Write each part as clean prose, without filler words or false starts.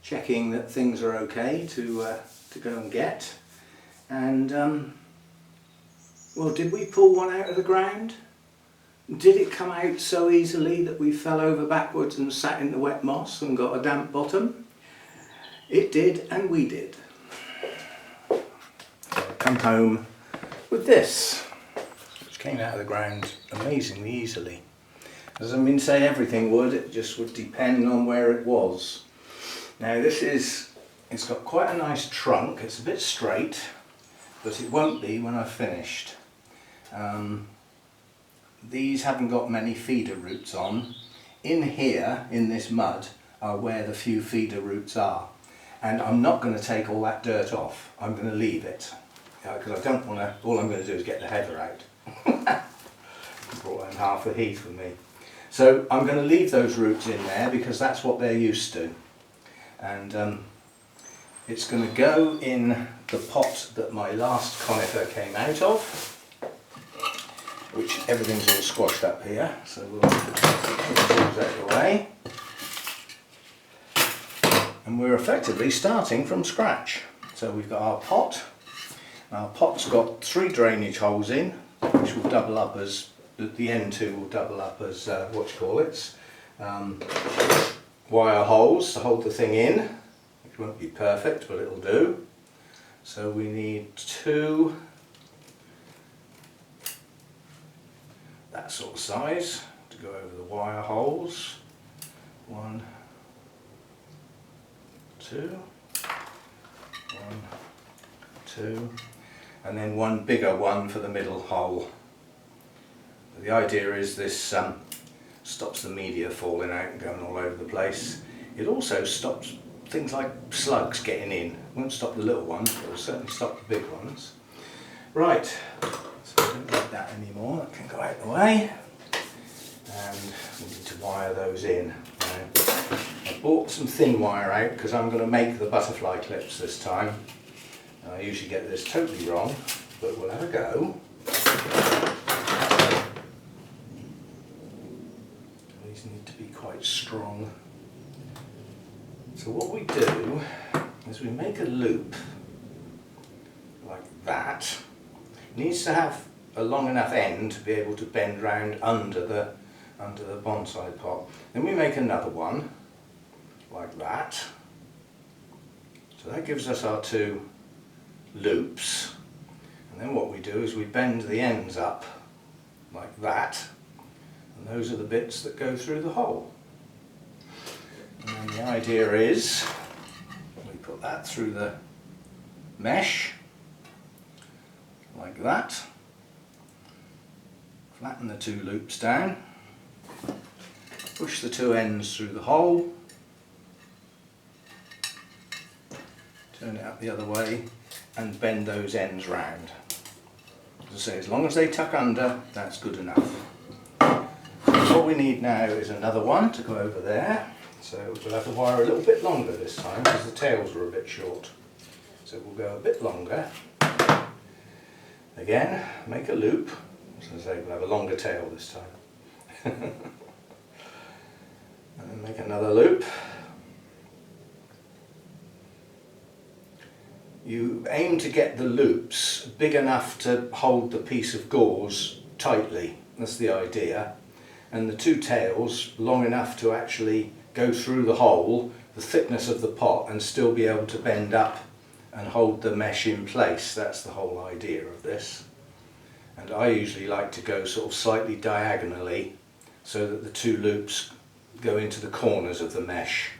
checking that things are okay to go and get. And well, did we pull one out of the ground? Did it come out so easily that we fell over backwards and sat in the wet moss and got a damp bottom? It did, and we did. I come home with this, which came out of the ground amazingly easily. As I mean, say everything would, it just would depend on where it was. Now it's got quite a nice trunk. It's a bit straight, but it won't be when I've finished. These haven't got many feeder roots on. In here, in this mud, are where the few feeder roots are. And I'm not going to take all that dirt off. I'm going to leave it. Because I don't want to, all I'm going to do is get the heather out. Brought in half the heath with me. So I'm going to leave those roots in there because that's what they're used to. And it's going to go in the pot that my last conifer came out of, which everything's all squashed up here, so we'll move that away. And we're effectively starting from scratch. So we've got our pot. Our pot's got 3 drainage holes in, which will double up as, the end 2 will double up as, wire holes to hold the thing in, which won't be perfect, but it'll do. So we need 2 that sort of size to go over the wire holes. 1, 2, 1, 2, and then 1 bigger one for the middle hole. The idea is this stops the media falling out and going all over the place. It also stops things like slugs getting in. It won't stop the little ones, but it will certainly stop the big ones. Right, so we don't need that anymore, that can go out the way. And we need to wire those in. Now, I bought some thin wire out because I'm going to make the butterfly clips this time. I usually get this totally wrong, but we'll have a go. These need to be quite strong. So what we do is we make a loop like that. It needs to have a long enough end to be able to bend round under the bonsai pot. Then we make another one like that. So that gives us our 2 loops. And then what we do is we bend the ends up like that. And those are the bits that go through the hole. And then the idea is we put that through the mesh like that. Flatten the 2 loops down. Push the 2 ends through the hole. Turn it up the other way and bend those ends round. As I say, as long as they tuck under, that's good enough. What we need now is another one to go over there. So we'll have to wire a little bit longer this time because the tails were a bit short. So we'll go a bit longer. Again, make a loop. As I say, we'll have a longer tail this time. And then make another loop. You aim to get the loops big enough to hold the piece of gauze tightly. That's the idea. And the 2 tails long enough to actually go through the hole, the thickness of the pot, and still be able to bend up and hold the mesh in place. That's the whole idea of this. And I usually like to go sort of slightly diagonally so that the 2 loops go into the corners of the mesh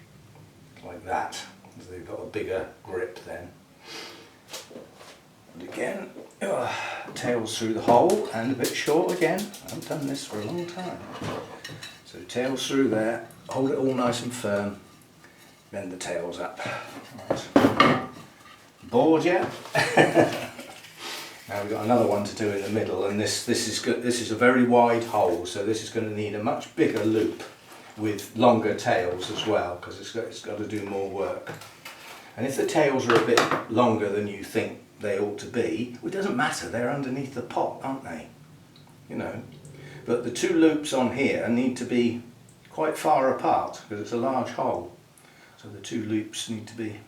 like that. So they've got a bigger grip then. And again, tails through the hole and a bit short again. I haven't done this for a long time. So tails through there, hold it all nice and firm, bend the tails up. Right. Bored yet? Now we've got another one to do in the middle, and this is a very wide hole, so this is going to need a much bigger loop with longer tails as well, because it's got to do more work. And if the tails are a bit longer than you think they ought to be, well, it doesn't matter, they're underneath the pot, aren't they? You know. But the 2 loops on here need to be quite far apart because it's a large hole. So the two loops need to be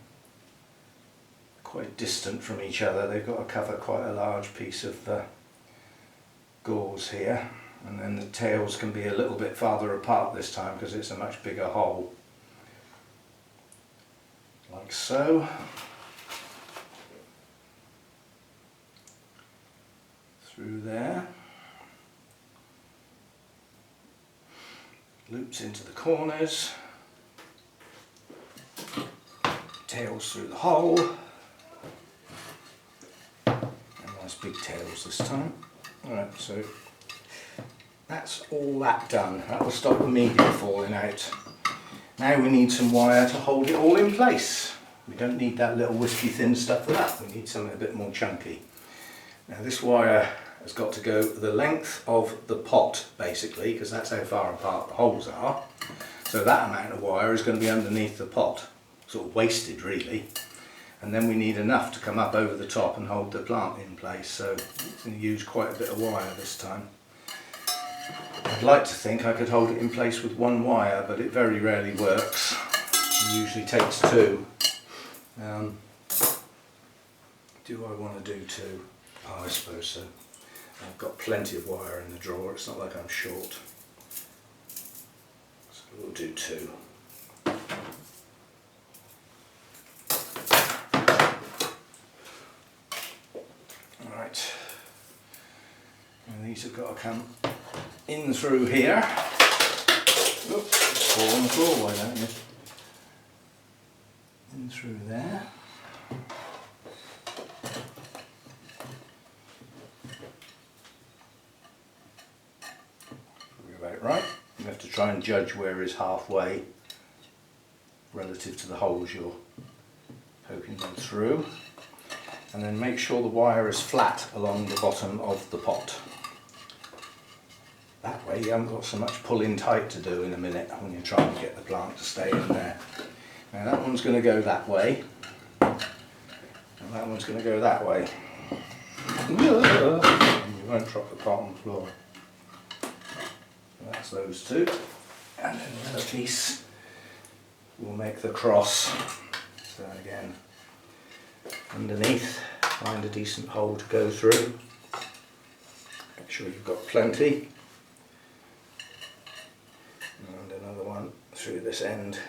quite distant from each other. They've got to cover quite a large piece of the gauze here, and then the tails can be a little bit farther apart this time because it's a much bigger hole. Like so. Through there. Loops into the corners. Tails through the hole. And nice big tails this time. Alright, so that's all that done. That will stop the media falling out. Now we need some wire to hold it all in place. We don't need that little wispy thin stuff for that. We need something a bit more chunky. Now this wire has got to go the length of the pot basically, because that's how far apart the holes are. So that amount of wire is going to be underneath the pot, sort of wasted really. And then we need enough to come up over the top and hold the plant in place. So I'm going to use quite a bit of wire this time. I'd like to think I could hold it in place with one wire, but it very rarely works. It usually takes two. Do I want to do two? Oh, I suppose so. I've got plenty of wire in the drawer, it's not like I'm short. So we'll do two. Alright. And these have got to come in through here. Oops, it's fall on the floor, why don't you? In through there. About right. You have to try and judge where is halfway relative to the holes you're poking them through. And then make sure the wire is flat along the bottom of the pot. That way you haven't got so much pulling tight to do in a minute when you're trying to get the plant to stay in there. Now that one's going to go that way, and that one's going to go that way. And you won't drop the pot on the floor. That's those two. And then the other piece will make the cross. So again, underneath, find a decent hole to go through. Make sure you've got plenty. And another one through this end.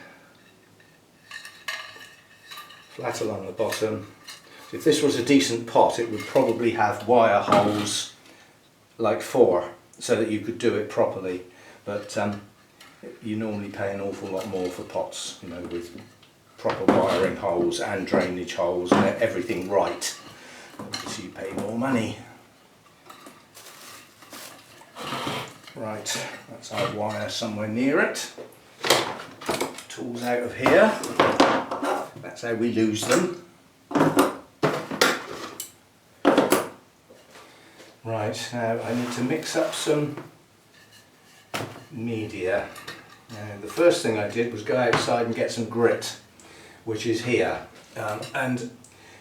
Flat along the bottom. So if this was a decent pot, it would probably have wire holes like 4, so that you could do it properly. But you normally pay an awful lot more for pots, you know, with proper wiring holes and drainage holes and everything right. So you pay more money. Right, that's our wire somewhere near it. Tools out of here. That's how we lose them. Right, now I need to mix up some media. Now the first thing I did was go outside and get some grit, which is here. And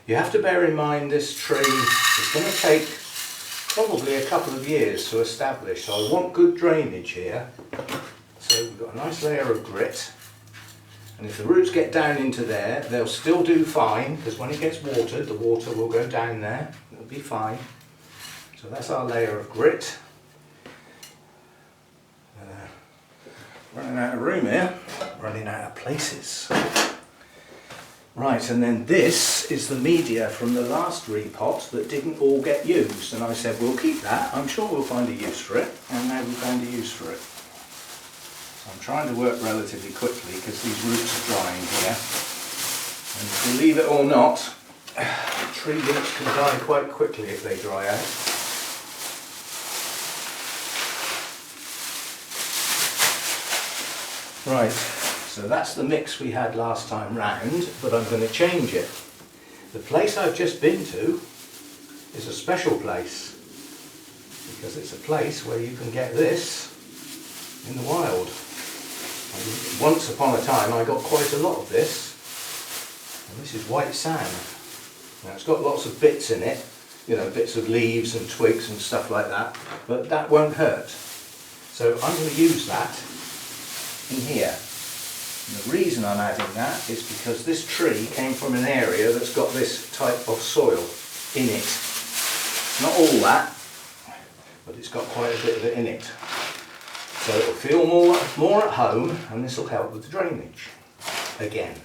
you have to bear in mind this tree is going to take probably a couple of years to establish, so I want good drainage here. So we've got a nice layer of grit, and if the roots get down into there, they'll still do fine, because when it gets watered, the water will go down there, it'll be fine. So that's our layer of grit. Running out of room here, running out of places. Right, and then this is the media from the last repot that didn't all get used, and I said we'll keep that, I'm sure we'll find a use for it, and now we've found a use for it. So I'm trying to work relatively quickly because these roots are drying here, and believe it or not, tree roots can die quite quickly if they dry out. Right, so that's the mix we had last time round, but I'm going to change it. The place I've just been to is a special place, because it's a place where you can get this in the wild. And once upon a time I got quite a lot of this, and this is white sand. Now it's got lots of bits in it, you know, bits of leaves and twigs and stuff like that, but that won't hurt. So I'm going to use that in here. And the reason I'm adding that is because this tree came from an area that's got this type of soil in it. Not all that, but it's got quite a bit of it in it. So it'll feel more at home, and this will help with the drainage. Again,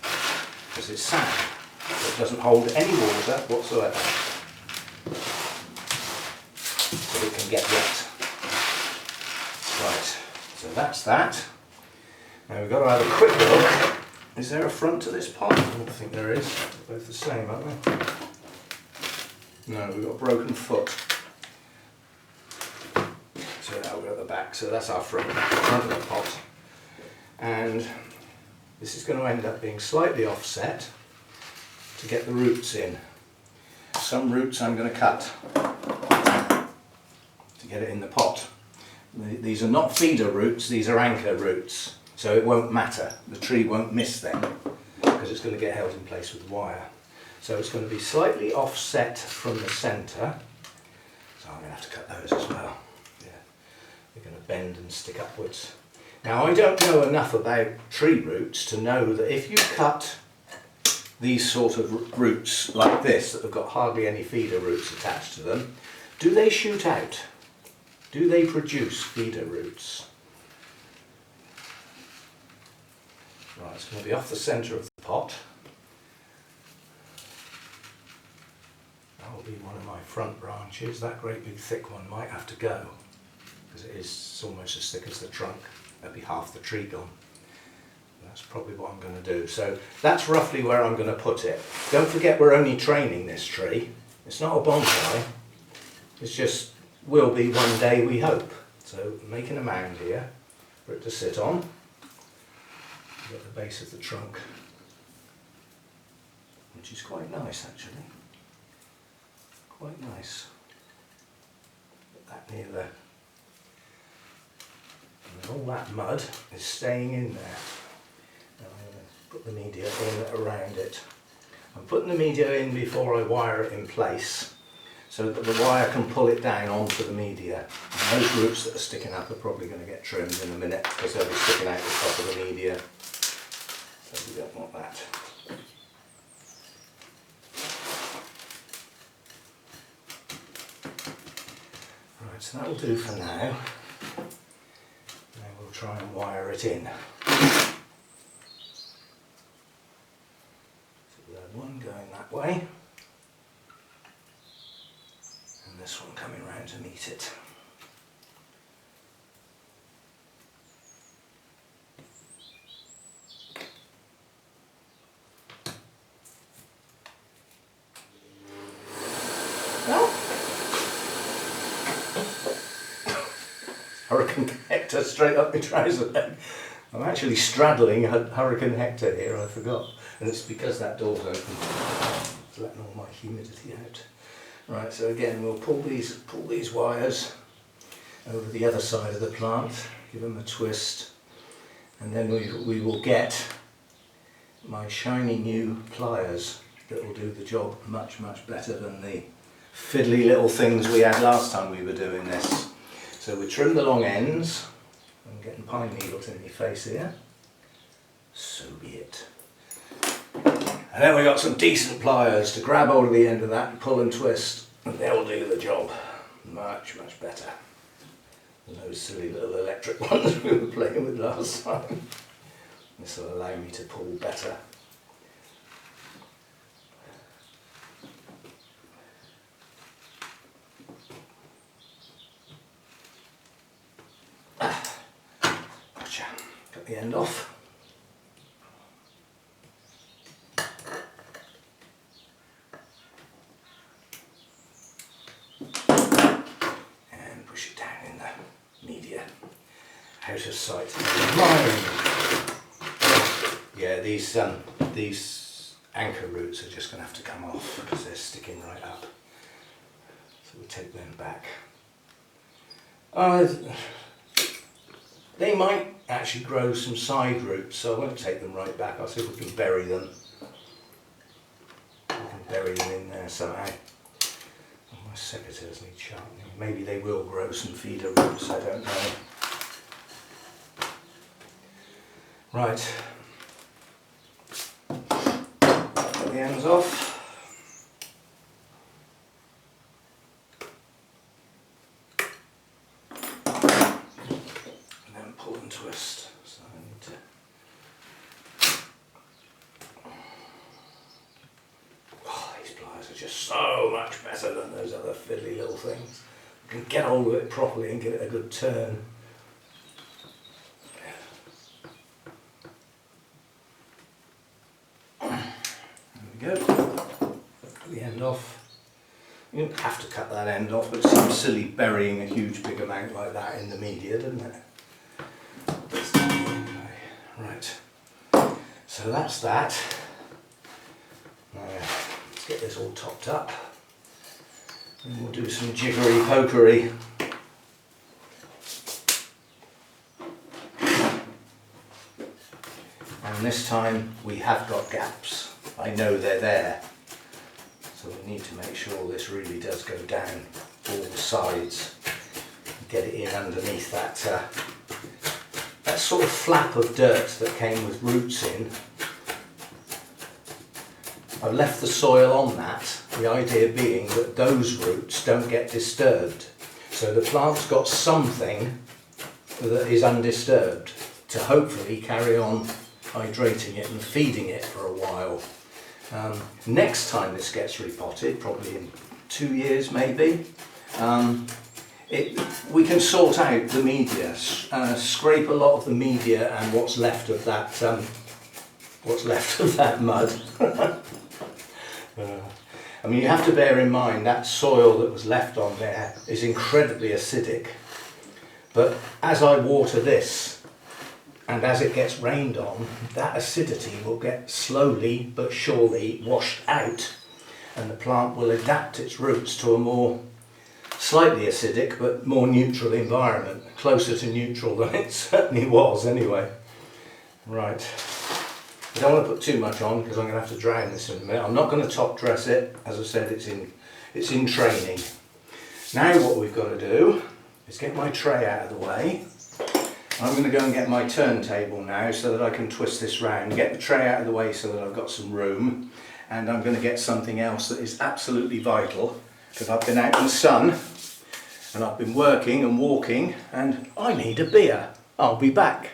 because it's sand, so it doesn't hold any water whatsoever. So it can get wet. Right, so that's that. Now we've got to have a quick look. Is there a front to this pot? I don't think there is. They're both the same, aren't they? No, we've got a broken foot. So now we've got the back. So that's our front of the pot. And this is going to end up being slightly offset to get the roots in. Some roots I'm going to cut to get it in the pot. These are not feeder roots, these are anchor roots. So it won't matter, the tree won't miss them because it's going to get held in place with wire. So it's going to be slightly offset from the centre. So I'm going to have to cut those as well. Yeah, they're going to bend and stick upwards. Now I don't know enough about tree roots to know that if you cut these sort of roots like this that have got hardly any feeder roots attached to them, do they shoot out? Do they produce feeder roots? Right, it's going to be off the centre of the pot. That will be one of my front branches. That great big thick one might have to go because it's almost as thick as the trunk. That'd be half the tree gone. That's probably what I'm going to do. So that's roughly where I'm going to put it. Don't forget we're only training this tree. It's not a bonsai. It's just will be one day, we hope. So making a mound here for it to sit on. At the base of the trunk, which is quite nice actually. Quite nice. Put that near there. And all that mud is staying in there. Now I'm going to put the media in around it. I'm putting the media in before I wire it in place so that the wire can pull it down onto the media. And those roots that are sticking up are probably going to get trimmed in a minute because they'll be sticking out the top of the media. So we don't want that. Right, so that will do for now. Now we'll try and wire it in. So we have one going that way, and this one coming round to meet it. Hurricane Hector straight up my trouser leg. I'm actually straddling Hurricane Hector here, I forgot. And it's because that door's open. It's letting all my humidity out. Right, so again we'll pull these wires over the other side of the plant, give them a twist, and then we will get my shiny new pliers that will do the job much better than the fiddly little things we had last time we were doing this. So we trim the long ends. I'm getting pine needles in my face here. So be it. And then we got some decent pliers to grab hold of the end of that and pull and twist, and they'll do the job much better than those silly little electric ones we were playing with last time. This will allow me to pull better. Gotcha. Cut the end off. And push it down in the media. Out of sight. Yeah, these anchor roots are just going to have to come off because they're sticking right up. So we take them back. They might actually grow some side roots, so I won't take them right back. I'll see if we can bury them. We can bury them in there somehow. Oh, my secateurs need sharpening. Maybe they will grow some feeder roots, I don't know. Right, the ends off. And then pull and twist. So I need to. Oh, these pliers are just so much better than those other fiddly little things. You can get hold of it properly and give it a good turn. There we go. Cut the end off. You don't have to cut that end off, but it seems silly burying a huge big amount like that in the media, doesn't it? Anyway, right. So that's that. Now, let's get this all topped up. And we'll do some jiggery pokery. And this time we have got gaps. I know they're there. So we need to make sure this really does go down all the sides. Get it in underneath that, that sort of flap of dirt that came with roots in. I've left the soil on that, the idea being that those roots don't get disturbed. So the plant's got something that is undisturbed to hopefully carry on hydrating it and feeding it for a while. Next time this gets repotted, probably in 2 years maybe, we can sort out the media, scrape a lot of the media and what's left of that mud. I mean, you have to bear in mind that soil that was left on there is incredibly acidic, but as I water this and as it gets rained on, that acidity will get slowly but surely washed out, and the plant will adapt its roots to a more slightly acidic but more neutral environment, closer to neutral than it certainly was anyway. Right. I don't want to put too much on because I'm going to have to drown this in a minute. I'm not going to top dress it. As I said, it's in training. Now what we've got to do is get my tray out of the way. I'm going to go and get my turntable now so that I can twist this round, get the tray out of the way so that I've got some room, and I'm going to get something else that is absolutely vital because I've been out in the sun and I've been working and walking and I need a beer. I'll be back.